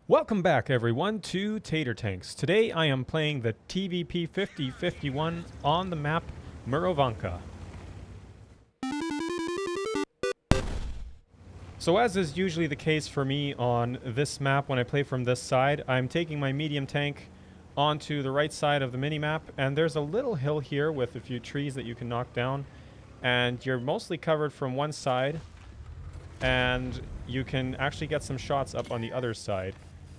Welcome back everyone to Tater Tanks. Today I am playing the TVP 5051 on the map Murovanka. So as is usually the case for me on this map when I play from this side, I'm taking my medium tank onto the right side of the minimap, and there's a little hill here with a few trees that you can knock down, and you're mostly covered from one side, and you can actually get some shots up on the other side.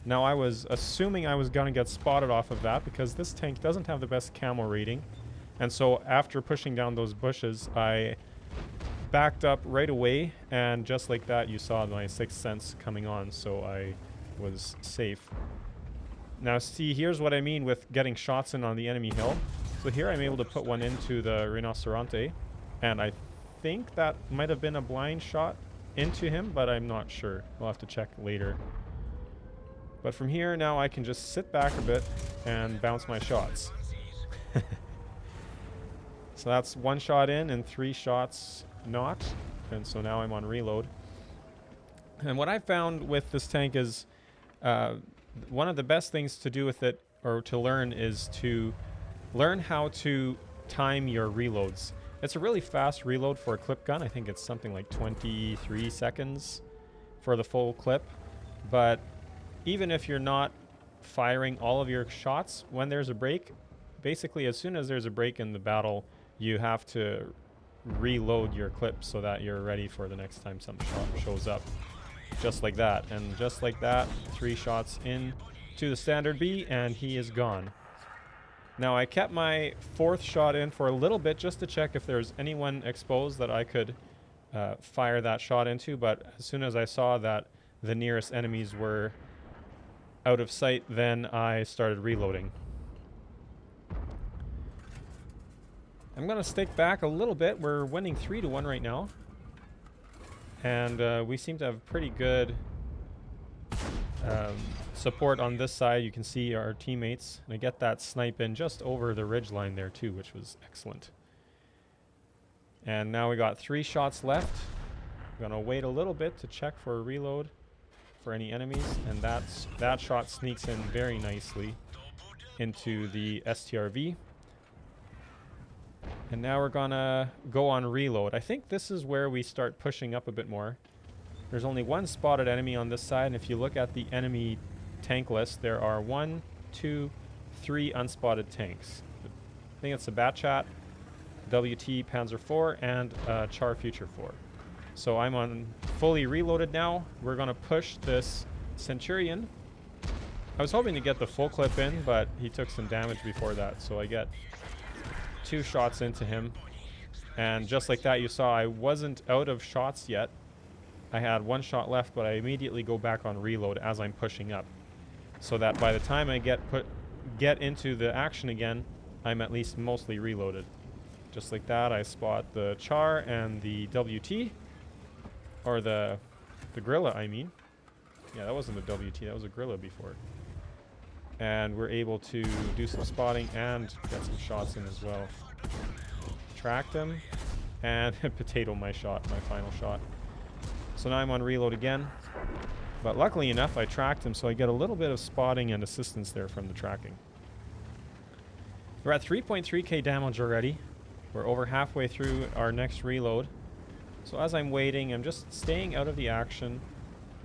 Now I was assuming I was going to get spotted off of that because this tank doesn't have the best camo rating, and so after pushing down those bushes I backed up right away, and just like that you saw my sixth sense coming on, so I was safe. Now see, here's what I mean with getting shots in on the enemy hill. So here I'm able to put one into the Rinoceronte, and I think that might have been a blind shot into him, but I'm not sure. We'll have to check later. But from here now I can just sit back a bit and bounce my shots. So that's one shot in and 3 shots not, and so now I'm on reload. And what I found with this tank is one of the best things to do with it, or to learn, is to learn how to time your reloads. It's a really fast reload for a clip gun. I think it's something like 23 seconds for the full clip. But even if you're not firing all of your shots when there's a break, basically as soon as there's a break in the battle, you have to reload your clip so that you're ready for the next time some shot shows up. Just like that. And just like that, 3 shots in to the standard B, and he is gone. Now I kept my 4th shot in for a little bit just to check if there's anyone exposed that I could fire that shot into, but as soon as I saw that the nearest enemies were out of sight, then I started reloading. I'm going to stick back a little bit. We're winning 3-1 right now. And we seem to have pretty good support on this side. You can see our teammates. And I get that snipe in just over the ridge line there too, which was excellent. And now we got 3 shots left. I'm going to wait a little bit to check for a reload for any enemies. And that shot sneaks in very nicely into the STRV. And now we're gonna go on reload. I think this is where we start pushing up a bit more. There's only 1 spotted enemy on this side, and if you look at the enemy tank list, there are 1, 2, 3 unspotted tanks. I think it's a Batchat, WT Panzer IV, and Char Future 4. So I'm on fully reloaded now. We're gonna push this Centurion. I was hoping to get the full clip in, but he took some damage before that, so I get 2 shots into him, and just like that you saw I wasn't out of shots yet. I had 1 shot left, but I immediately go back on reload as I'm pushing up, so that by the time I get into the action again, I'm at least mostly reloaded. Just like that I spot the Char and the WT, or the Gorilla, I mean. Yeah, that wasn't a WT, that was a Gorilla before. And we're able to do some spotting and get some shots in as well. Tracked him and potato my final shot. So now I'm on reload again. But luckily enough, I tracked him, so I get a little bit of spotting and assistance there from the tracking. We're at 3.3k damage already. We're over halfway through our next reload. So as I'm waiting, I'm just staying out of the action,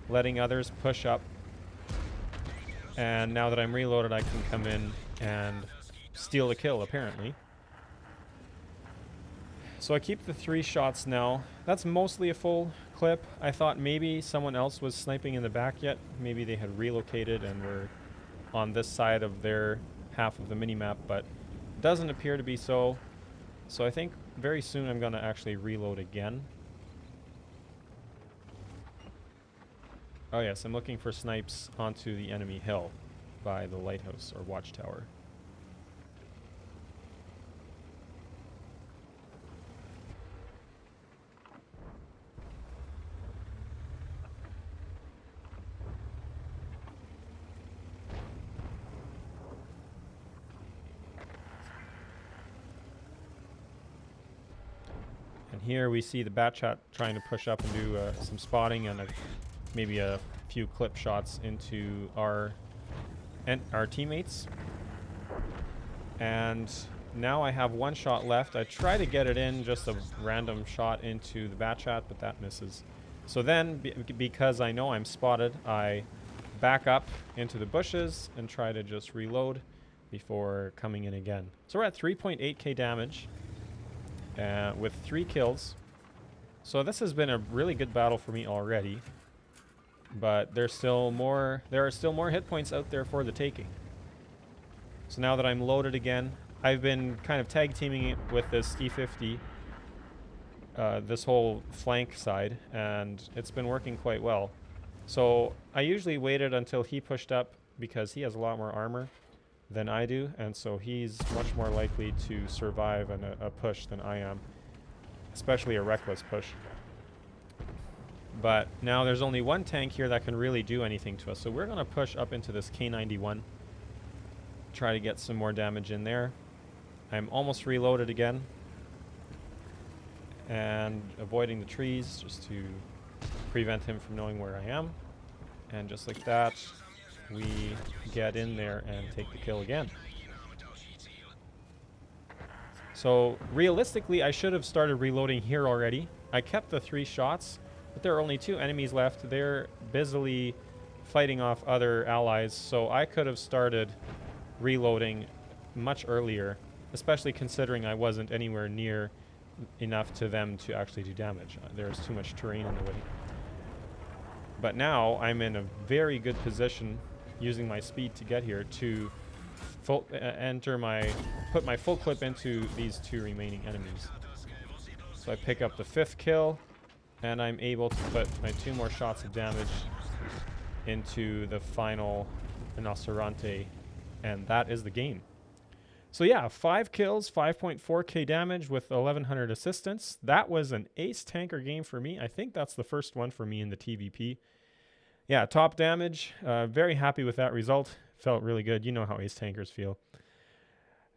letting others push up. And now that I'm reloaded, I can come in and steal the kill, apparently. So I keep the 3 shots now. That's mostly a full clip. I thought maybe someone else was sniping in the back yet. Maybe they had relocated and were on this side of their half of the minimap, but it doesn't appear to be so. So I think very soon I'm going to actually reload again. Oh yes, I'm looking for snipes onto the enemy hill by the lighthouse or watchtower. And here we see the Batchat trying to push up and do some spotting and maybe a few clip shots into our teammates. And now I have one shot left. I try to get it in, just a random shot into the bat chat, but that misses. So then, because I know I'm spotted, I back up into the bushes and try to just reload before coming in again. So we're at 3.8k damage with 3 kills. So this has been a really good battle for me already, but there are still more hit points out there for the taking. So now that I'm loaded again, I've been kind of tag teaming it with this E50, this whole flank side, and it's been working quite well. So I usually waited until he pushed up because he has a lot more armor than I do, and so he's much more likely to survive a push than I am, especially a reckless push. But now there's only one tank here that can really do anything to us, so we're going to push up into this K91, try to get some more damage in there. I'm almost reloaded again, and avoiding the trees just to prevent him from knowing where I am. And just like that, we get in there and take the kill again. So realistically, I should have started reloading here already. I kept the 3 shots, but there are only 2 enemies left. They're busily fighting off other allies, so I could have started reloading much earlier, especially considering I wasn't anywhere near enough to them to actually do damage. There's too much terrain in the way. But now I'm in a very good position, using my speed to get here, to put my full clip into these 2 remaining enemies. So I pick up the 5th kill, and I'm able to put my 2 more shots of damage into the final Rinoceronte, and that is the game. So yeah, 5 kills, 5.4k damage with 1100 assistance. That was an ace tanker game for me. I think that's the first one for me in the TVP. Yeah, top damage. Very happy with that result. Felt really good. You know how ace tankers feel.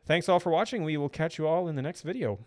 Thanks all for watching. We will catch you all in the next video.